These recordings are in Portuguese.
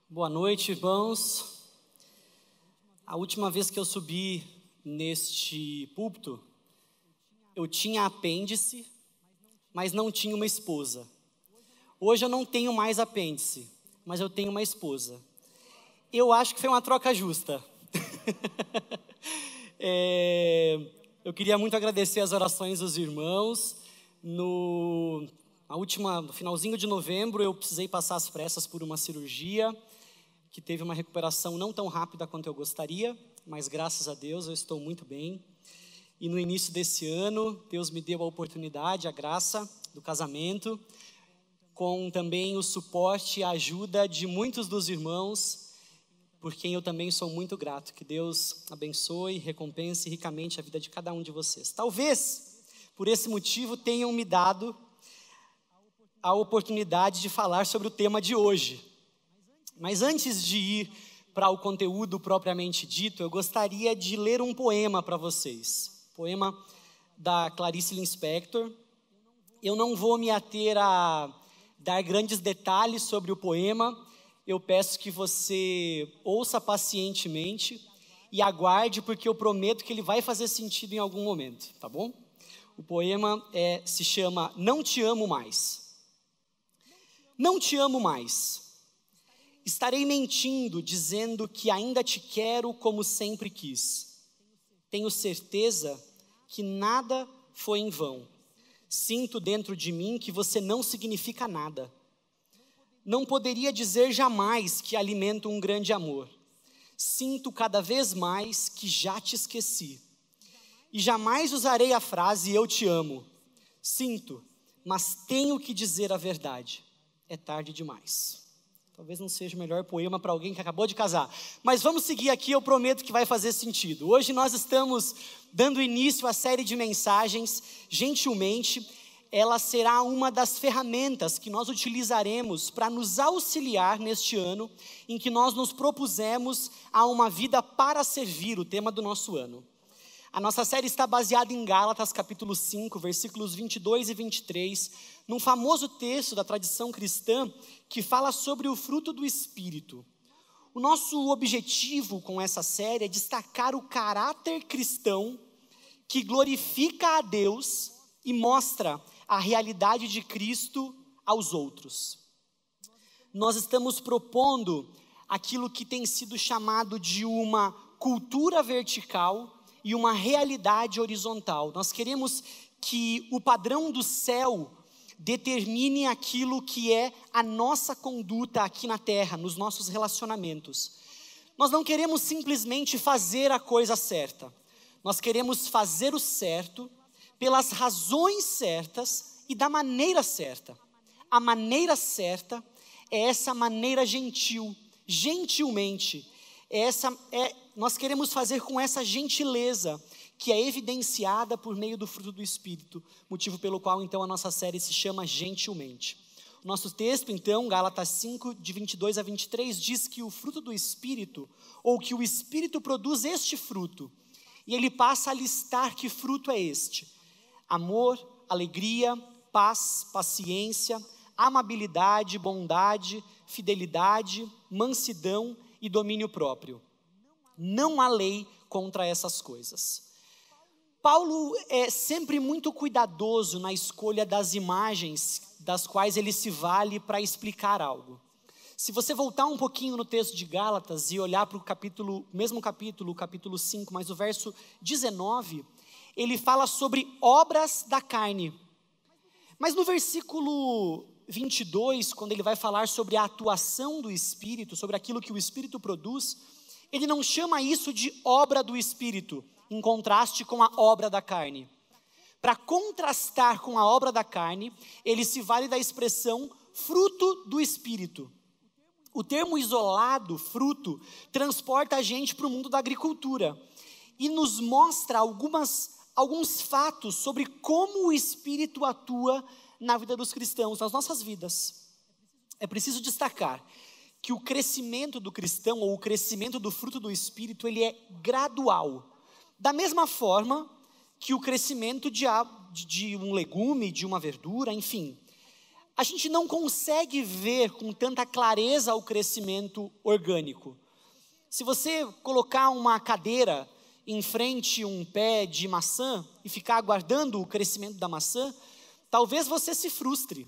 Boa noite, irmãos. A última vez que eu subi neste púlpito, eu tinha apêndice, mas não tinha uma esposa. Hoje eu não tenho mais apêndice, mas eu tenho uma esposa. Eu acho que foi uma troca justa. Eu queria muito agradecer as orações dos irmãos. No finalzinho de novembro, eu precisei passar às pressas por uma cirurgia, que teve uma recuperação não tão rápida quanto eu gostaria, mas graças a Deus eu estou muito bem. E no início desse ano, Deus me deu a oportunidade, a graça do casamento, com também o suporte e a ajuda de muitos dos irmãos, por quem eu também sou muito grato. Que Deus abençoe e recompense ricamente a vida de cada um de vocês. Talvez, por esse motivo, tenham me dado a oportunidade de falar sobre o tema de hoje. Mas antes de ir para o conteúdo propriamente dito, eu gostaria de ler um poema para vocês. Poema da Clarice Lispector. Eu não vou me ater a dar grandes detalhes sobre o poema. Eu peço que você ouça pacientemente e aguarde, porque eu prometo que ele vai fazer sentido em algum momento, tá bom? O poema se chama Não Te Amo Mais. Não te amo mais. Estarei mentindo, dizendo que ainda te quero como sempre quis. Tenho certeza que nada foi em vão. Sinto dentro de mim que você não significa nada. Não poderia dizer jamais que alimento um grande amor. Sinto cada vez mais que já te esqueci. E jamais usarei a frase eu te amo. Sinto, mas tenho que dizer a verdade. É tarde demais. Talvez não seja o melhor poema para alguém que acabou de casar. Mas vamos seguir aqui, eu prometo que vai fazer sentido. Hoje nós estamos dando início à série de mensagens, Gentilmente. Ela será uma das ferramentas que nós utilizaremos para nos auxiliar neste ano, em que nós nos propusemos a uma vida para servir, o tema do nosso ano. A nossa série está baseada em Gálatas, capítulo 5, versículos 22 e 23, num famoso texto da tradição cristã que fala sobre o fruto do Espírito. O nosso objetivo com essa série é destacar o caráter cristão que glorifica a Deus e mostra a realidade de Cristo aos outros. Nós estamos propondo aquilo que tem sido chamado de uma cultura vertical e uma realidade horizontal. Nós queremos que o padrão do céu determine aquilo que é a nossa conduta aqui na terra, nos nossos relacionamentos. Nós não queremos simplesmente fazer a coisa certa. Nós queremos fazer o certo pelas razões certas e da maneira certa. A maneira certa é essa maneira gentil, gentilmente. Nós queremos fazer com essa gentileza que é evidenciada por meio do fruto do Espírito, motivo pelo qual então a nossa série se chama Gentilmente. O nosso texto então, Gálatas 5, de 22 a 23, diz que o fruto do Espírito, ou que o Espírito produz este fruto, e ele passa a listar que fruto é este: amor, alegria, paz, paciência, amabilidade, bondade, fidelidade, mansidão e domínio próprio. Não há lei contra essas coisas. Paulo é sempre muito cuidadoso na escolha das imagens das quais ele se vale para explicar algo. Se você voltar um pouquinho no texto de Gálatas e olhar para o mesmo capítulo, o capítulo 5, mas o verso 19, ele fala sobre obras da carne. Mas no versículo 22, quando ele vai falar sobre a atuação do Espírito, sobre aquilo que o Espírito produz, ele não chama isso de obra do Espírito, em contraste com a obra da carne. Para contrastar com a obra da carne, ele se vale da expressão fruto do Espírito. O termo isolado, fruto, transporta a gente para o mundo da agricultura e nos mostra alguns fatos sobre como o Espírito atua na vida dos cristãos, nas nossas vidas. É preciso destacar que o crescimento do cristão, ou o crescimento do fruto do Espírito, ele é gradual. Da mesma forma que o crescimento de um legume, de uma verdura, enfim. a gente não consegue ver com tanta clareza o crescimento orgânico. Se você colocar uma cadeira em frente a um pé de maçã e ficar aguardando o crescimento da maçã, talvez você se frustre,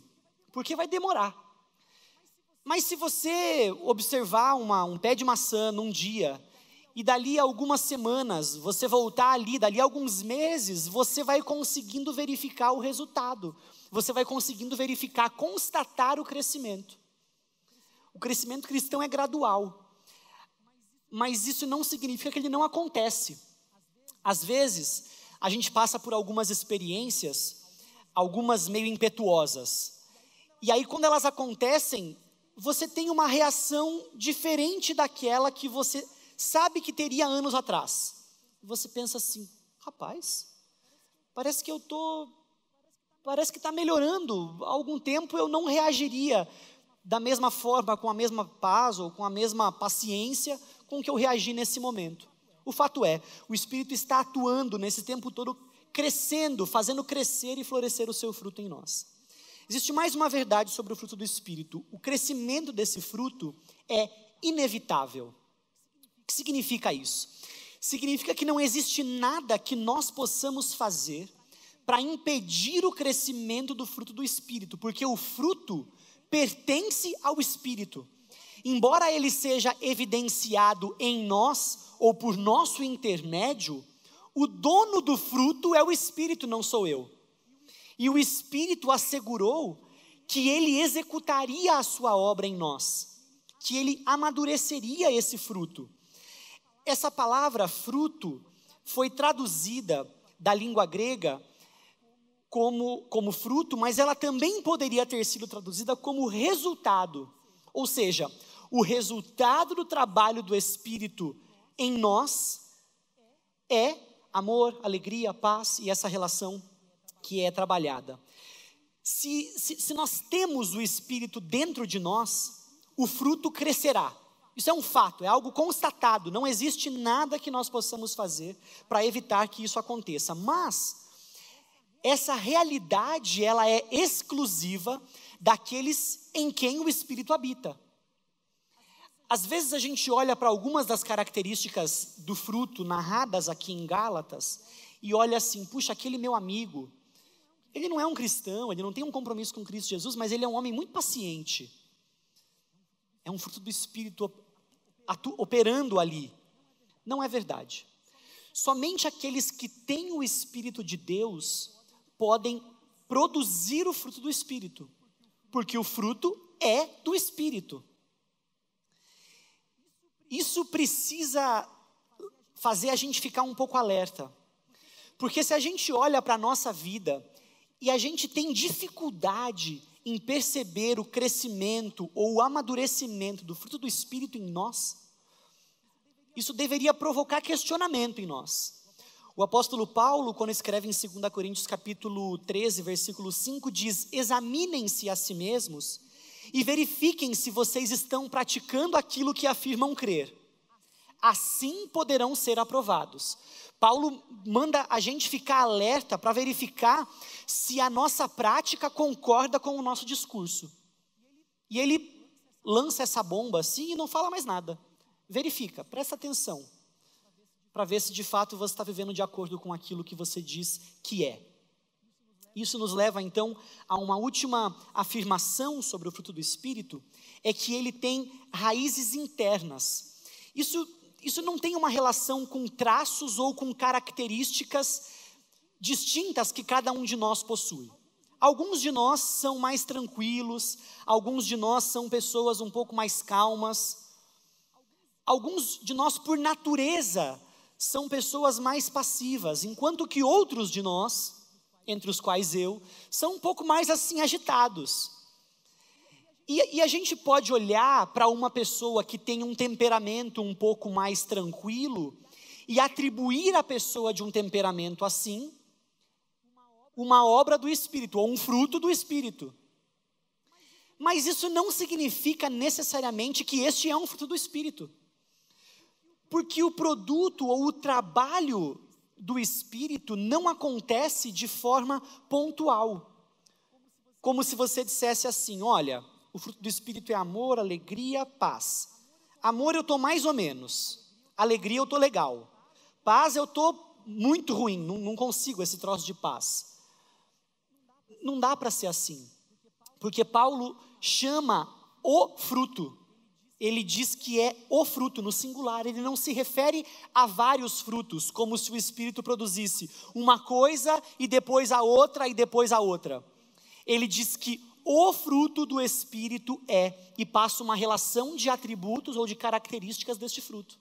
porque vai demorar. Mas se você observar um pé de maçã num dia, e dali a algumas semanas, você voltar ali, dali a alguns meses, você vai conseguindo verificar o resultado. Você vai conseguindo verificar, constatar o crescimento. O crescimento cristão é gradual. Mas isso não significa que ele não acontece. Às vezes, a gente passa por algumas experiências, algumas meio impetuosas. E aí, quando elas acontecem, você tem uma reação diferente daquela que você sabe que teria anos atrás. Você pensa assim, rapaz, parece que está melhorando. Há algum tempo eu não reagiria da mesma forma, com a mesma paz ou com a mesma paciência com que eu reagi nesse momento. O fato é, o Espírito está atuando nesse tempo todo, crescendo, fazendo crescer e florescer o seu fruto em nós. Existe mais uma verdade sobre o fruto do Espírito. O crescimento desse fruto é inevitável. O que significa isso? Significa que não existe nada que nós possamos fazer para impedir o crescimento do fruto do Espírito, porque o fruto pertence ao Espírito. Embora ele seja evidenciado em nós, ou por nosso intermédio, o dono do fruto é o Espírito, não sou eu. E o Espírito assegurou que ele executaria a sua obra em nós, que ele amadureceria esse fruto. Essa palavra fruto foi traduzida da língua grega como fruto, mas ela também poderia ter sido traduzida como resultado. Ou seja, o resultado do trabalho do Espírito em nós é amor, alegria, paz e essa relação que é trabalhada. Se nós temos o Espírito dentro de nós, o fruto crescerá. Isso é um fato, é algo constatado. Não existe nada que nós possamos fazer para evitar que isso aconteça. Mas essa realidade, ela é exclusiva daqueles em quem o Espírito habita. Às vezes a gente olha para algumas das características do fruto narradas aqui em Gálatas e olha assim, puxa, aquele meu amigo, ele não é um cristão, ele não tem um compromisso com Cristo Jesus, mas ele é um homem muito paciente. É um fruto do Espírito operando ali. Não é verdade. Somente aqueles que têm o Espírito de Deus podem produzir o fruto do Espírito, porque o fruto é do Espírito. Isso precisa fazer a gente ficar um pouco alerta, porque se a gente olha para a nossa vida e a gente tem dificuldade em perceber o crescimento ou o amadurecimento do fruto do Espírito em nós, isso deveria provocar questionamento em nós. O apóstolo Paulo, quando escreve em 2 Coríntios capítulo 13, versículo 5, diz: examinem-se a si mesmos e verifiquem se vocês estão praticando aquilo que afirmam crer. Assim poderão ser aprovados. Paulo manda a gente ficar alerta para verificar se a nossa prática concorda com o nosso discurso. E ele lança essa bomba assim e não fala mais nada. Verifica, presta atenção, para ver se de fato você está vivendo de acordo com aquilo que você diz que é. Isso nos leva então a uma última afirmação sobre o fruto do Espírito, é que ele tem raízes internas. Isso não tem uma relação com traços ou com características distintas que cada um de nós possui. Alguns de nós são mais tranquilos, alguns de nós são pessoas um pouco mais calmas, alguns de nós por natureza são pessoas mais passivas, enquanto que outros de nós, entre os quais eu, são um pouco mais assim agitados. E a gente pode olhar para uma pessoa que tem um temperamento um pouco mais tranquilo e atribuir à pessoa de um temperamento assim uma obra do Espírito, ou um fruto do Espírito. Mas isso não significa necessariamente que este é um fruto do Espírito. Porque o produto ou o trabalho do Espírito não acontece de forma pontual. como se você dissesse assim: olha, o fruto do Espírito é amor, alegria, paz. Amor eu estou mais ou menos, alegria eu estou legal, paz eu estou muito ruim, não consigo esse troço de paz. Não dá para ser assim, porque Paulo chama o fruto, ele diz que é o fruto no singular, ele não se refere a vários frutos, como se o Espírito produzisse uma coisa e depois a outra e depois a outra. Ele diz que o fruto do Espírito e passa uma relação de atributos ou de características deste fruto.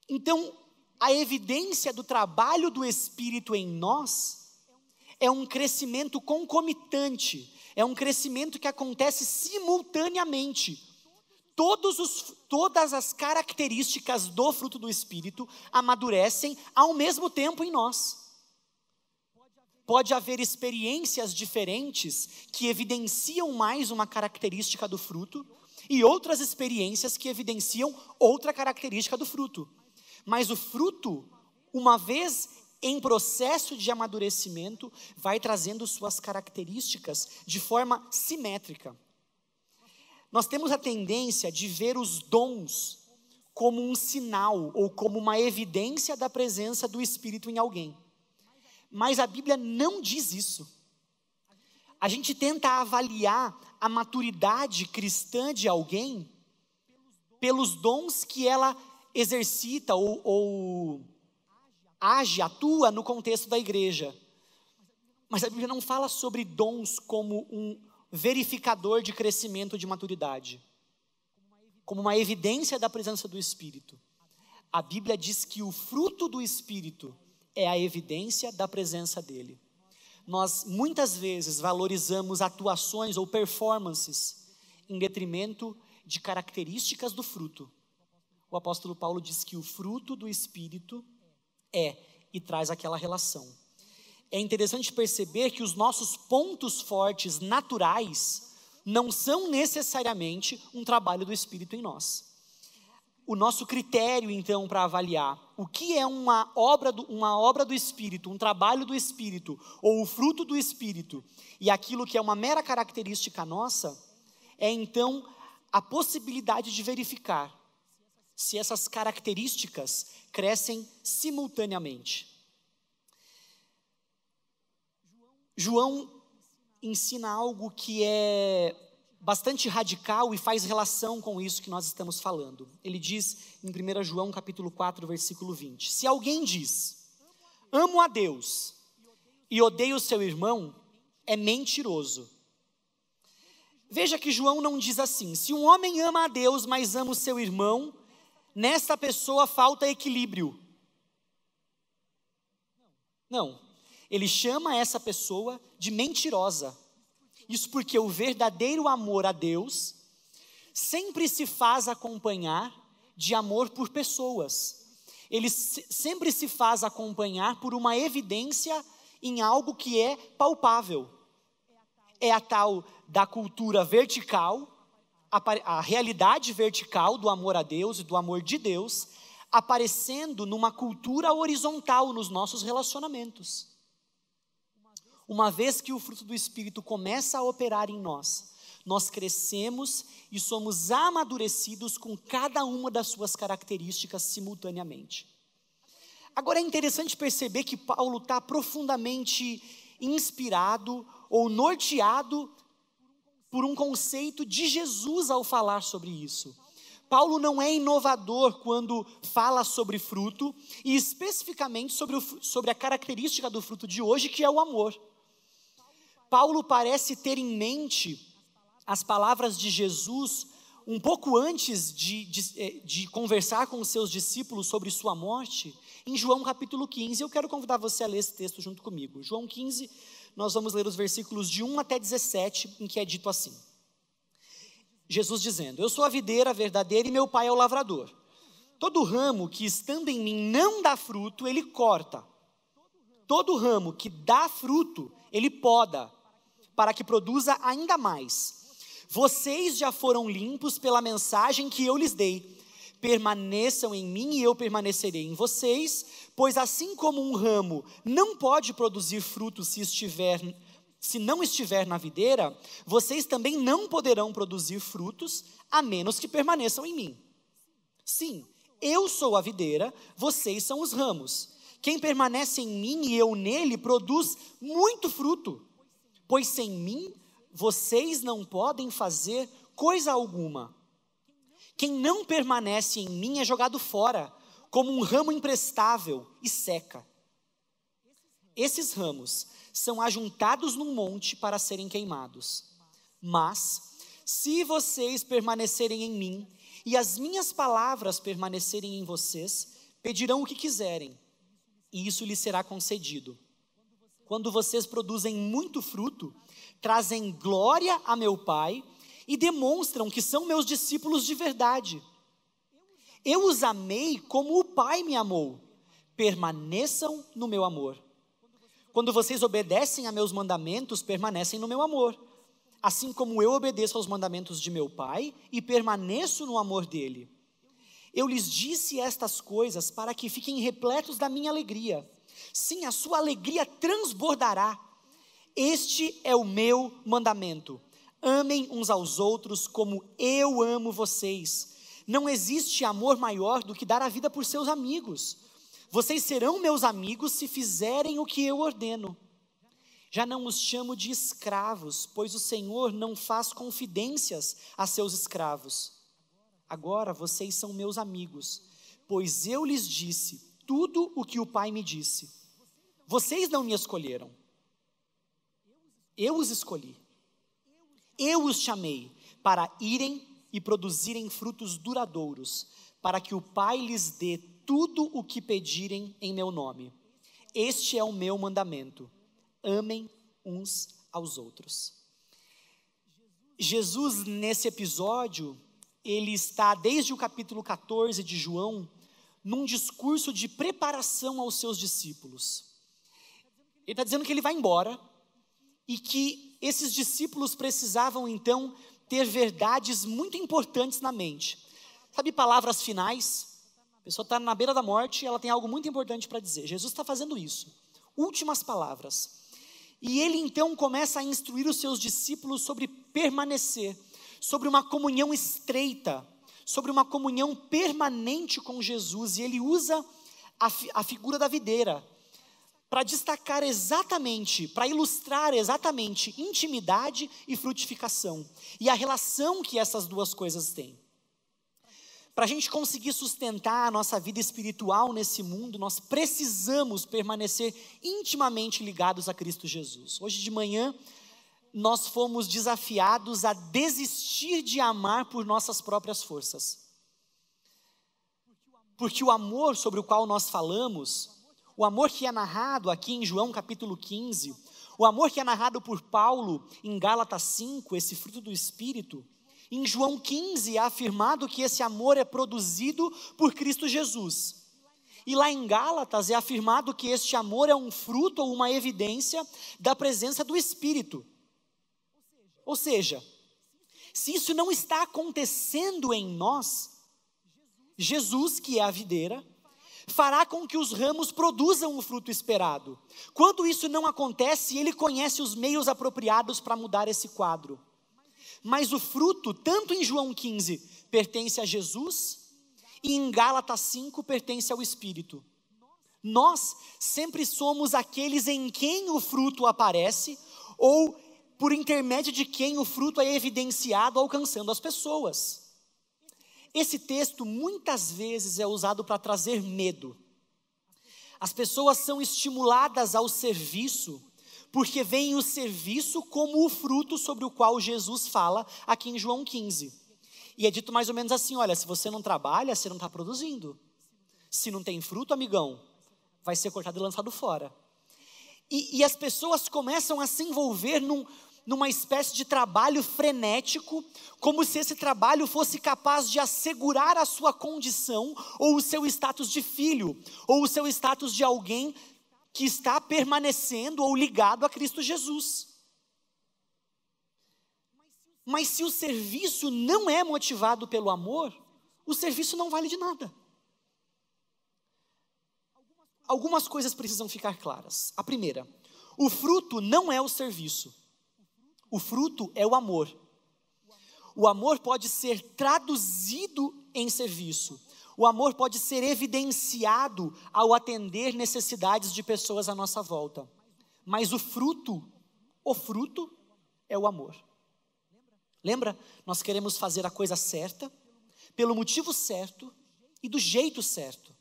Então, a evidência do trabalho do Espírito em nós é um crescimento concomitante, é um crescimento que acontece simultaneamente. Todas as características do fruto do Espírito amadurecem ao mesmo tempo em nós. Pode haver experiências diferentes que evidenciam mais uma característica do fruto e outras experiências que evidenciam outra característica do fruto. Mas o fruto, uma vez em processo de amadurecimento, vai trazendo suas características de forma simétrica. Nós temos a tendência de ver os dons como um sinal ou como uma evidência da presença do Espírito em alguém. Mas a Bíblia não diz isso. A gente tenta avaliar a maturidade cristã de alguém pelos dons que ela exercita ou age, atua no contexto da igreja. Mas a Bíblia não fala sobre dons como um verificador de crescimento de maturidade, como uma evidência da presença do Espírito. A Bíblia diz que o fruto do Espírito é a evidência da presença dele. Nós muitas vezes valorizamos atuações ou performances em detrimento de características do fruto. O apóstolo Paulo diz que o fruto do Espírito e traz aquela relação. É interessante perceber que os nossos pontos fortes naturais não são necessariamente um trabalho do Espírito em nós. O nosso critério, então, para avaliar o que é uma obra do Espírito, um trabalho do Espírito, ou o fruto do Espírito, e aquilo que é uma mera característica nossa, é então a possibilidade de verificar se essas características crescem simultaneamente. João ensina algo que é bastante radical e faz relação com isso que nós estamos falando. Ele diz em 1 João capítulo 4, versículo 20: se alguém diz, amo a Deus e odeio o seu irmão, é mentiroso. Veja que João não diz assim: se um homem ama a Deus, mas ama o seu irmão, nesta pessoa falta equilíbrio. Não, ele chama essa pessoa de mentirosa. Isso porque o verdadeiro amor a Deus sempre se faz acompanhar de amor por pessoas. Ele sempre se faz acompanhar por uma evidência em algo que é palpável. É a tal da cultura vertical, a realidade vertical do amor a Deus e do amor de Deus, aparecendo numa cultura horizontal nos nossos relacionamentos. Uma vez que o fruto do Espírito começa a operar em nós, nós crescemos e somos amadurecidos com cada uma das suas características simultaneamente. Agora é interessante perceber que Paulo está profundamente inspirado ou norteado por um conceito de Jesus ao falar sobre isso. Paulo não é inovador quando fala sobre fruto, e especificamente sobre a característica do fruto de hoje, que é o amor. Paulo parece ter em mente as palavras de Jesus um pouco antes de conversar com os seus discípulos sobre sua morte, em João capítulo 15. Eu quero convidar você a ler esse texto junto comigo. João 15, nós vamos ler os versículos de 1 até 17, em que é dito assim. Jesus dizendo: eu sou a videira verdadeira e meu pai é o lavrador. Todo ramo que estando em mim não dá fruto, ele corta. Todo ramo que dá fruto, ele poda, para que produza ainda mais. Vocês já foram limpos pela mensagem que eu lhes dei. Permaneçam em mim e eu permanecerei em vocês, pois assim como um ramo não pode produzir fruto se estiver se não estiver na videira, vocês também não poderão produzir frutos, a menos que permaneçam em mim. Sim, eu sou a videira, vocês são os ramos. Quem permanece em mim e eu nele produz muito fruto, pois sem mim vocês não podem fazer coisa alguma. Quem não permanece em mim é jogado fora, como um ramo imprestável, e seca. Esses ramos são ajuntados num monte para serem queimados. Mas, se vocês permanecerem em mim, e as minhas palavras permanecerem em vocês, pedirão o que quiserem, e isso lhes será concedido. Quando vocês produzem muito fruto, trazem glória a meu Pai, e demonstram que são meus discípulos de verdade. Eu os amei como o Pai me amou. Permaneçam no meu amor. Quando vocês obedecem a meus mandamentos, permanecem no meu amor. Assim como eu obedeço aos mandamentos de meu Pai e permaneço no amor dele. Eu lhes disse estas coisas para que fiquem repletos da minha alegria. Sim, a sua alegria transbordará. Este é o meu mandamento. Amem uns aos outros como eu amo vocês. Não existe amor maior do que dar a vida por seus amigos. Vocês serão meus amigos se fizerem o que eu ordeno. Já não os chamo de escravos, pois o Senhor não faz confidências a seus escravos. Agora vocês são meus amigos, pois eu lhes disse tudo o que o Pai me disse. Vocês não me escolheram. Eu os escolhi. Eu os chamei para irem e produzirem frutos duradouros, para que o Pai lhes dê tudo o que pedirem em meu nome. Este é o meu mandamento. Amem uns aos outros. Jesus, nesse episódio, ele está desde o capítulo 14 de João, num discurso de preparação aos seus discípulos. Ele está dizendo que ele vai embora, e que esses discípulos precisavam então ter verdades muito importantes na mente. Sabe, palavras finais? A pessoa está na beira da morte e ela tem algo muito importante para dizer. Jesus está fazendo isso. Últimas palavras. E ele então começa a instruir os seus discípulos sobre permanecer, sobre uma comunhão estreita, sobre uma comunhão permanente com Jesus. E ele usa a figura da videira para destacar exatamente, para ilustrar exatamente intimidade e frutificação, e a relação que essas duas coisas têm. Para a gente conseguir sustentar a nossa vida espiritual nesse mundo, nós precisamos permanecer intimamente ligados a Cristo Jesus. Hoje de manhã, nós fomos desafiados a desistir de amar por nossas próprias forças. Porque o amor sobre o qual nós falamos, o amor que é narrado aqui em João capítulo 15, o amor que é narrado por Paulo em Gálatas 5, esse fruto do Espírito, em João 15 é afirmado que esse amor é produzido por Cristo Jesus. E lá em Gálatas é afirmado que este amor é um fruto ou uma evidência da presença do Espírito. Ou seja, se isso não está acontecendo em nós, Jesus, que é a videira, fará com que os ramos produzam o fruto esperado. Quando isso não acontece, ele conhece os meios apropriados para mudar esse quadro. Mas o fruto, tanto em João 15, pertence a Jesus, e em Gálatas 5 pertence ao Espírito. Nós sempre somos aqueles em quem o fruto aparece, ou por intermédio de quem o fruto é evidenciado alcançando as pessoas. Esse texto muitas vezes é usado para trazer medo. As pessoas são estimuladas ao serviço, porque veem o serviço como o fruto sobre o qual Jesus fala aqui em João 15. E é dito mais ou menos assim, olha, se você não trabalha, você não está produzindo. Se não tem fruto, amigão, vai ser cortado e lançado fora. E as pessoas começam a se envolver numa espécie de trabalho frenético, como se esse trabalho fosse capaz de assegurar a sua condição, ou o seu status de filho, ou o seu status de alguém que está permanecendo ou ligado a Cristo Jesus. Mas se o serviço não é motivado pelo amor, o serviço não vale de nada. Algumas coisas precisam ficar claras. A primeira, o fruto não é o serviço. O fruto é o amor. O amor pode ser traduzido em serviço. O amor pode ser evidenciado ao atender necessidades de pessoas à nossa volta. Mas o fruto é o amor. Lembra? Nós queremos fazer a coisa certa, pelo motivo certo e do jeito certo.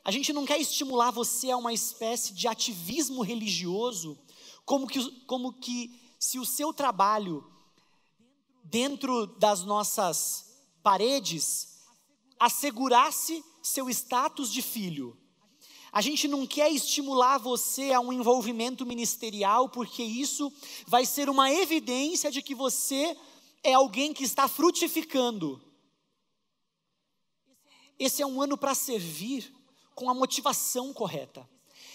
A gente não quer estimular você a uma espécie de ativismo religioso, como que se o seu trabalho dentro das nossas paredes assegurasse seu status de filho. A gente não quer estimular você a um envolvimento ministerial, porque isso vai ser uma evidência de que você é alguém que está frutificando. Esse é um ano para servir com a motivação correta.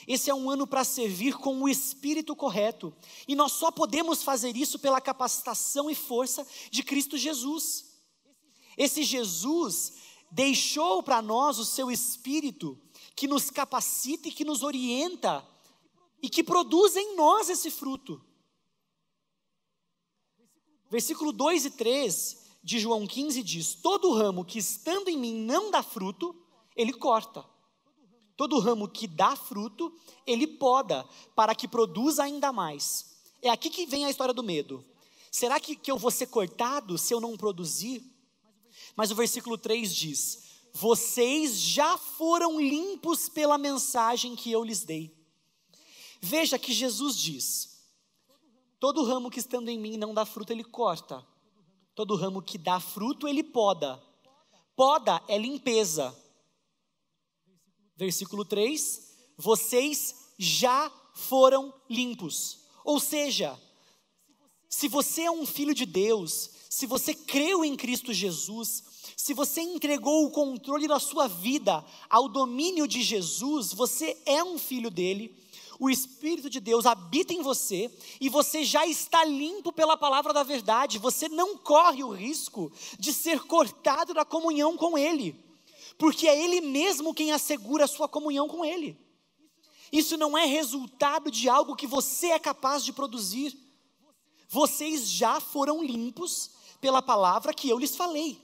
Esse é um ano para servir com o espírito correto. E nós só podemos fazer isso pela capacitação e força de Cristo Jesus. Esse Jesus deixou para nós o seu espírito que nos capacita e que nos orienta e que produz em nós esse fruto. Versículo 2 e 3 de João 15 diz: todo ramo que estando em mim não dá fruto, ele corta. Todo ramo que dá fruto, ele poda, para que produza ainda mais. É aqui que vem a história do medo. Será que eu vou ser cortado se eu não produzir? Mas o versículo 3 diz: vocês já foram limpos pela mensagem que eu lhes dei. Veja que Jesus diz: todo ramo que estando em mim não dá fruto, ele corta. Todo ramo que dá fruto, ele poda. Poda é limpeza. Versículo 3, vocês já foram limpos. Ou seja, se você é um filho de Deus, se você creu em Cristo Jesus, se você entregou o controle da sua vida ao domínio de Jesus, você é um filho dele, o Espírito de Deus habita em você e você já está limpo pela palavra da verdade. Você não corre o risco de ser cortado da comunhão com ele, porque é ele mesmo quem assegura a sua comunhão com ele. Isso não é resultado de algo que você é capaz de produzir. Vocês já foram limpos pela palavra que eu lhes falei.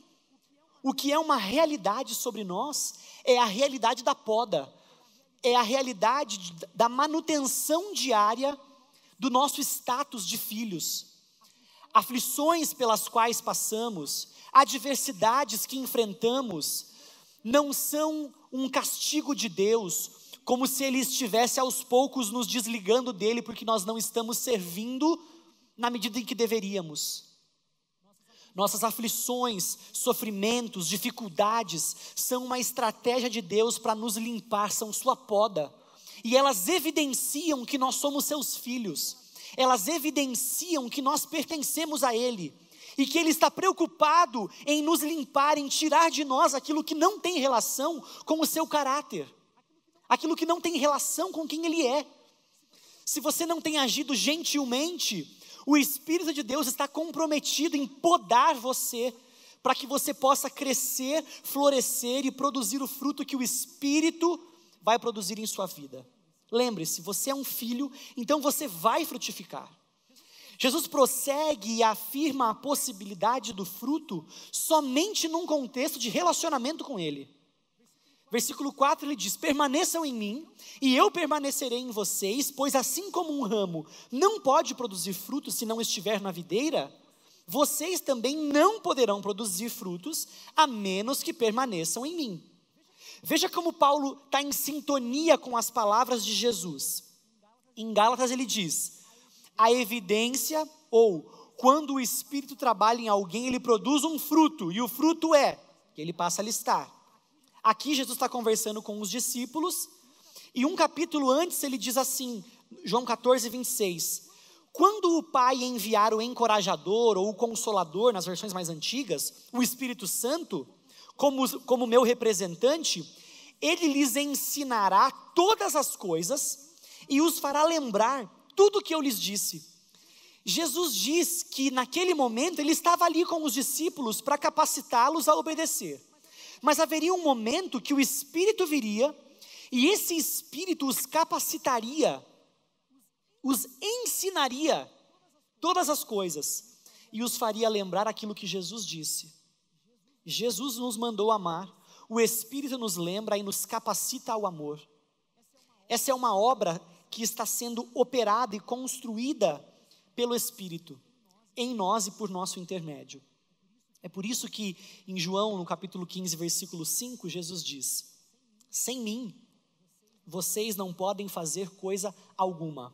O que é uma realidade sobre nós é a realidade da poda, é a realidade da manutenção diária do nosso status de filhos. Aflições pelas quais passamos, adversidades que enfrentamos, não são um castigo de Deus, como se Ele estivesse aos poucos nos desligando dele, porque nós não estamos servindo na medida em que deveríamos. Nossas aflições, sofrimentos, dificuldades, são uma estratégia de Deus para nos limpar, são sua poda. E elas evidenciam que nós somos seus filhos, elas evidenciam que nós pertencemos a Ele, e que Ele está preocupado em nos limpar, em tirar de nós aquilo que não tem relação com o seu caráter, aquilo que não tem relação com quem Ele é. Se você não tem agido gentilmente, o Espírito de Deus está comprometido em podar você, para que você possa crescer, florescer e produzir o fruto que o Espírito vai produzir em sua vida. Lembre-se, você é um filho, então você vai frutificar. Jesus prossegue e afirma a possibilidade do fruto somente num contexto de relacionamento com Ele. Versículo 4 ele diz: permaneçam em mim e eu permanecerei em vocês, pois assim como um ramo não pode produzir frutos se não estiver na videira, vocês também não poderão produzir frutos a menos que permaneçam em mim. Veja como Paulo está em sintonia com as palavras de Jesus. Em Gálatas ele diz: a evidência, ou quando o Espírito trabalha em alguém, ele produz um fruto, e o fruto é, que ele passa a listar. Aqui Jesus está conversando com os discípulos, e um capítulo antes ele diz assim, João 14, 26, quando o Pai enviar o encorajador, ou o consolador, nas versões mais antigas, o Espírito Santo, como meu representante, ele lhes ensinará todas as coisas, e os fará lembrar tudo o que eu lhes disse. Jesus diz que naquele momento ele estava ali com os discípulos para capacitá-los a obedecer. Mas haveria um momento que o Espírito viria e esse Espírito os capacitaria, os ensinaria todas as coisas e os faria lembrar aquilo que Jesus disse. Jesus nos mandou amar, o Espírito nos lembra e nos capacita ao amor. Essa é uma obra que está sendo operada e construída pelo Espírito, em nós e por nosso intermédio. É por isso que em João, no capítulo 15, versículo 5, Jesus diz: sem mim, vocês não podem fazer coisa alguma.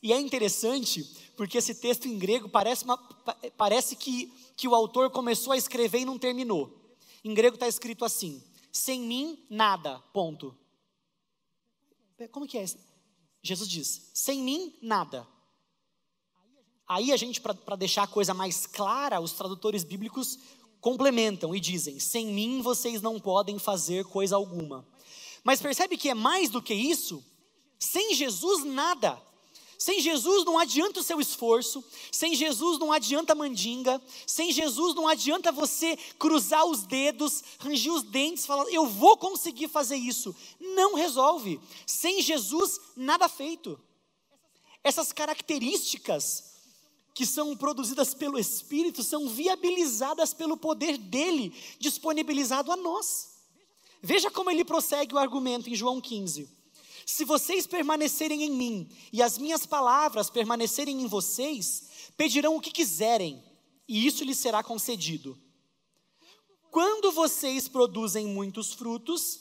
E é interessante, porque esse texto em grego parece que o autor começou a escrever e não terminou. Em grego está escrito assim: sem mim, nada, ponto. Como que é? Jesus diz: sem mim, nada. Aí a gente, para deixar a coisa mais clara, os tradutores bíblicos complementam e dizem: sem mim vocês não podem fazer coisa alguma. Mas percebe que é mais do que isso? Sem Jesus, nada. Sem Jesus não adianta o seu esforço, sem Jesus não adianta a mandinga, sem Jesus não adianta você cruzar os dedos, ranger os dentes, falar, eu vou conseguir fazer isso. Não resolve. Sem Jesus, nada feito. Essas características que são produzidas pelo Espírito são viabilizadas pelo poder dele, disponibilizado a nós. Veja como ele prossegue o argumento em João 15. Se vocês permanecerem em mim e as minhas palavras permanecerem em vocês, pedirão o que quiserem e isso lhes será concedido. Quando vocês produzem muitos frutos,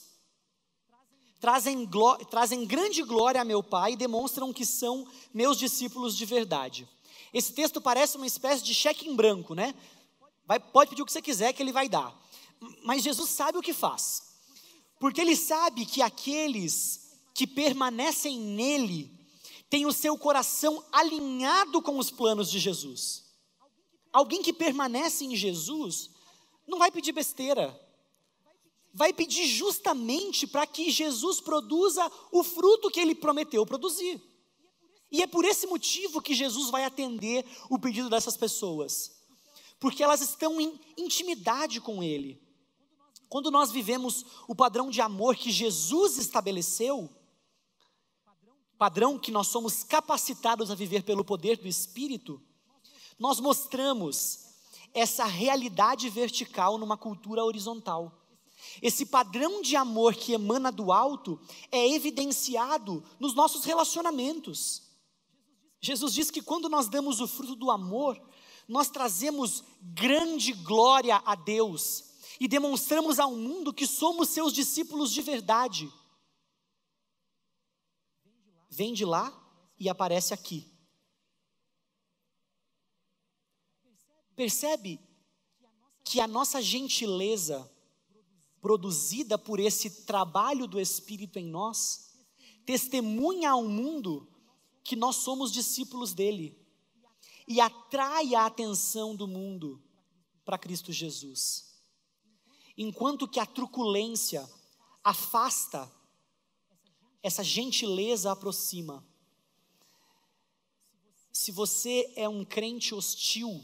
trazem grande glória a meu Pai e demonstram que são meus discípulos de verdade. Esse texto parece uma espécie de cheque em branco, né? Pode pedir o que você quiser que ele vai dar. Mas Jesus sabe o que faz. Porque ele sabe que aqueles que permanecem nele têm o seu coração alinhado com os planos de Jesus. Alguém que permanece em Jesus não vai pedir besteira. Vai pedir justamente para que Jesus produza o fruto que ele prometeu produzir. E é por esse motivo que Jesus vai atender o pedido dessas pessoas. Porque elas estão em intimidade com ele. Quando nós vivemos o padrão de amor que Jesus estabeleceu, padrão que nós somos capacitados a viver pelo poder do Espírito, nós mostramos essa realidade vertical numa cultura horizontal. Esse padrão de amor que emana do alto é evidenciado nos nossos relacionamentos. Jesus diz que quando nós damos o fruto do amor, nós trazemos grande glória a Deus e demonstramos ao mundo que somos seus discípulos de verdade. Vem de lá e aparece aqui. Percebe que a nossa gentileza, produzida por esse trabalho do Espírito em nós, testemunha ao mundo que nós somos discípulos dele e atrai a atenção do mundo para Cristo Jesus. Enquanto que a truculência afasta, essa gentileza aproxima. Se você é um crente hostil,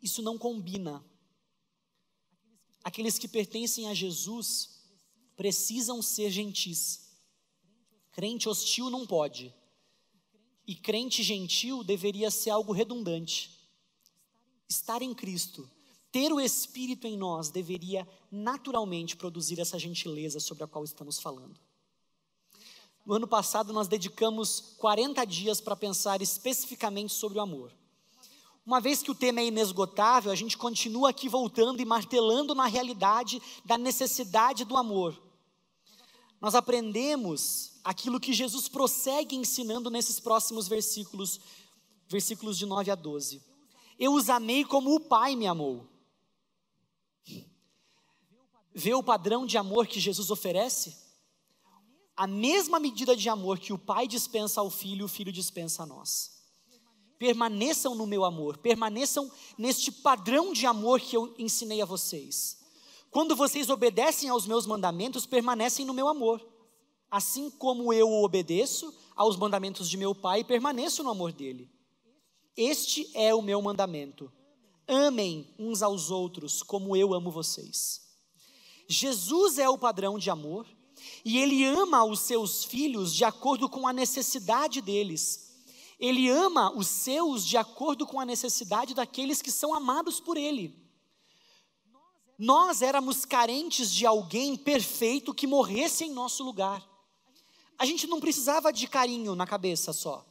isso não combina. Aqueles que pertencem a Jesus precisam ser gentis. Crente hostil não pode. E crente gentil deveria ser algo redundante. Estar em Cristo, ter o Espírito em nós, deveria naturalmente produzir essa gentileza sobre a qual estamos falando. No ano passado nós dedicamos 40 dias para pensar especificamente sobre o amor. Uma vez que o tema é inesgotável, a gente continua aqui voltando e martelando na realidade da necessidade do amor. Nós aprendemos aquilo que Jesus prossegue ensinando nesses próximos versículos de 9 a 12. Eu os amei como o Pai me amou. Vê o padrão de amor que Jesus oferece? A mesma medida de amor que o Pai dispensa ao Filho, o Filho dispensa a nós. Permaneçam no meu amor, permaneçam neste padrão de amor que eu ensinei a vocês. Quando vocês obedecem aos meus mandamentos, permanecem no meu amor. Assim como eu obedeço aos mandamentos de meu Pai, permaneço no amor dele. Este é o meu mandamento. Amem uns aos outros como eu amo vocês. Jesus é o padrão de amor e ele ama os seus filhos de acordo com a necessidade deles. Ele ama os seus de acordo com a necessidade daqueles que são amados por Ele. Nós éramos carentes de alguém perfeito que morresse em nosso lugar. A gente não precisava de carinho na cabeça só.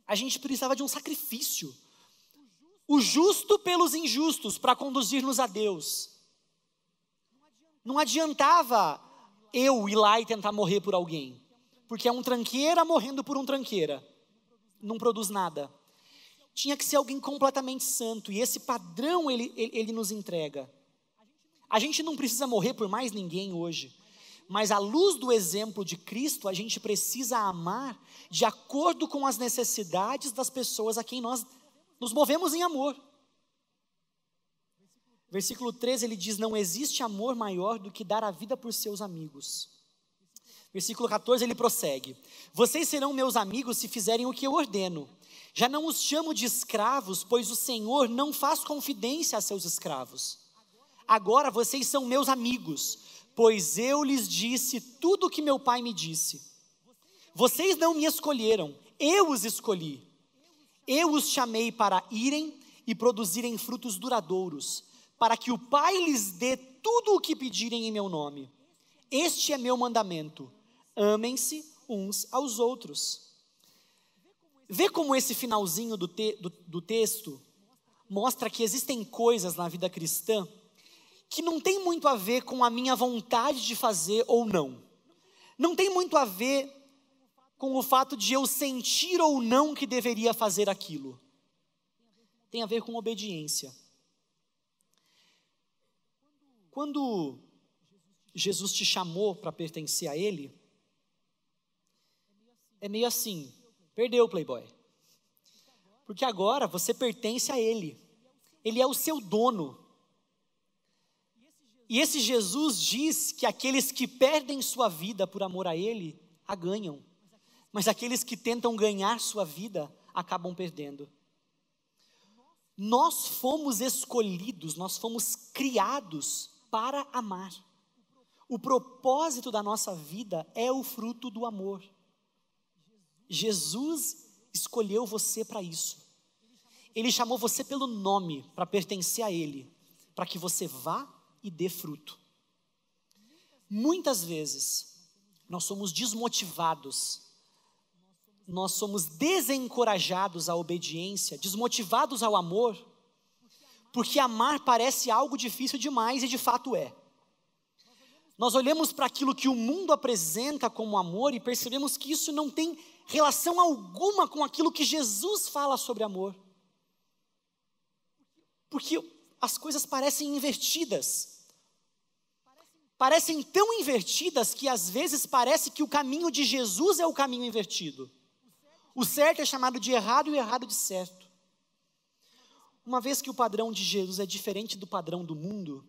A gente precisava de um sacrifício. O justo pelos injustos para conduzir-nos a Deus. Não adiantava eu ir lá e tentar morrer por alguém. Porque é um tranqueira morrendo por um tranqueira. Não produz nada. Tinha que ser alguém completamente santo. E esse padrão ele nos entrega. A gente não precisa morrer por mais ninguém hoje. Mas à luz do exemplo de Cristo, a gente precisa amar de acordo com as necessidades das pessoas a quem nós nos movemos em amor. Versículo 13 ele diz: não existe amor maior do que dar a vida por seus amigos. Versículo 14 ele prossegue: vocês serão meus amigos se fizerem o que eu ordeno. Já não os chamo de escravos, pois o Senhor não faz confidência a seus escravos. Agora vocês são meus amigos, pois eu lhes disse tudo o que meu Pai me disse. Vocês não me escolheram, eu os escolhi. Eu os chamei para irem e produzirem frutos duradouros, para que o Pai lhes dê tudo o que pedirem em meu nome. Este é meu mandamento: amem-se uns aos outros. Vê como esse finalzinho do texto mostra que existem coisas na vida cristã que não tem muito a ver com a minha vontade de fazer ou não. Não tem muito a ver com o fato de eu sentir ou não que deveria fazer aquilo. Tem a ver com obediência. Quando Jesus te chamou para pertencer a Ele, é meio assim: perdeu, playboy. Porque agora você pertence a Ele. Ele é o seu dono. E esse Jesus diz que aqueles que perdem sua vida por amor a Ele, a ganham. Mas aqueles que tentam ganhar sua vida, acabam perdendo. Nós fomos escolhidos, nós fomos criados para amar. O propósito da nossa vida é o fruto do amor. Jesus escolheu você para isso. Ele chamou você pelo nome para pertencer a Ele, para que você vá e dê fruto. Muitas vezes nós somos desmotivados, nós somos desencorajados à obediência, desmotivados ao amor, porque amar parece algo difícil demais e de fato é. Nós olhamos para aquilo que o mundo apresenta como amor e percebemos que isso não tem relação alguma com aquilo que Jesus fala sobre amor. Porque as coisas parecem invertidas. Parecem tão invertidas que às vezes parece que o caminho de Jesus é o caminho invertido. O certo é chamado de errado e o errado de certo. Uma vez que o padrão de Jesus é diferente do padrão do mundo,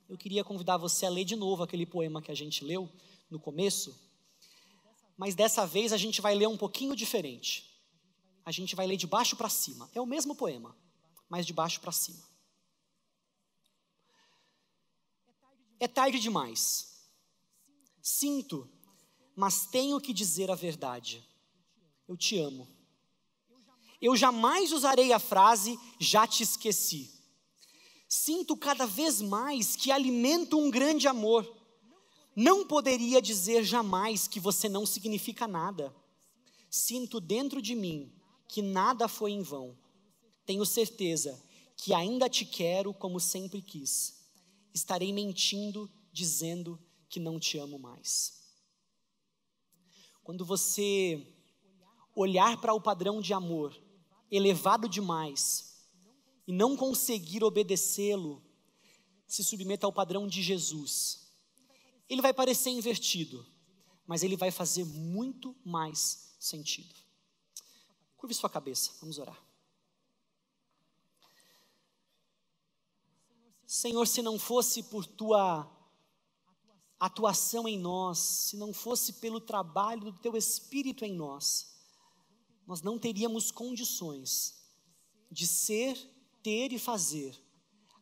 eu queria convidar você a ler de novo aquele poema que a gente leu no começo, mas dessa vez a gente vai ler um pouquinho diferente. A gente vai ler de baixo para cima. É o mesmo poema, mas de baixo para cima. É tarde demais. Sinto, mas tenho que dizer a verdade. Eu te amo. Eu jamais usarei a frase já te esqueci. Sinto cada vez mais que alimento um grande amor. Não poderia dizer jamais que você não significa nada. Sinto dentro de mim que nada foi em vão. Tenho certeza que ainda te quero como sempre quis. Estarei mentindo, dizendo que não te amo mais. Quando você olhar para o padrão de amor elevado demais e não conseguir obedecê-lo, se submeta ao padrão de Jesus. Ele vai parecer invertido, mas ele vai fazer muito mais sentido. Curve sua cabeça, vamos orar. Senhor, se não fosse por tua atuação em nós, se não fosse pelo trabalho do teu Espírito em nós, nós não teríamos condições de ser, ter e fazer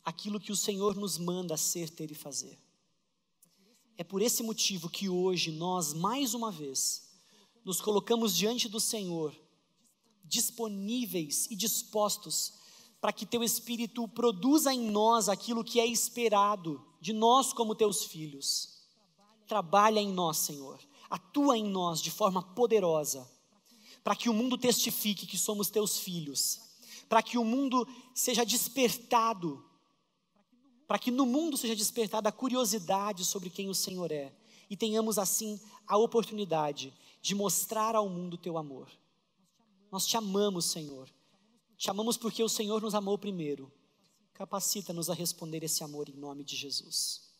aquilo que o Senhor nos manda ser, ter e fazer. É por esse motivo que hoje nós, mais uma vez, nos colocamos diante do Senhor, disponíveis e dispostos para que Teu Espírito produza em nós aquilo que é esperado de nós como Teus filhos. Trabalha em nós, Senhor, atua em nós de forma poderosa, para que o mundo testifique que somos Teus filhos, para que o mundo seja despertado, para que no mundo seja despertada a curiosidade sobre quem o Senhor é, e tenhamos assim a oportunidade de mostrar ao mundo Teu amor. Nós Te amamos, Senhor, Te amamos porque o Senhor nos amou primeiro. Capacita-nos a responder esse amor em nome de Jesus.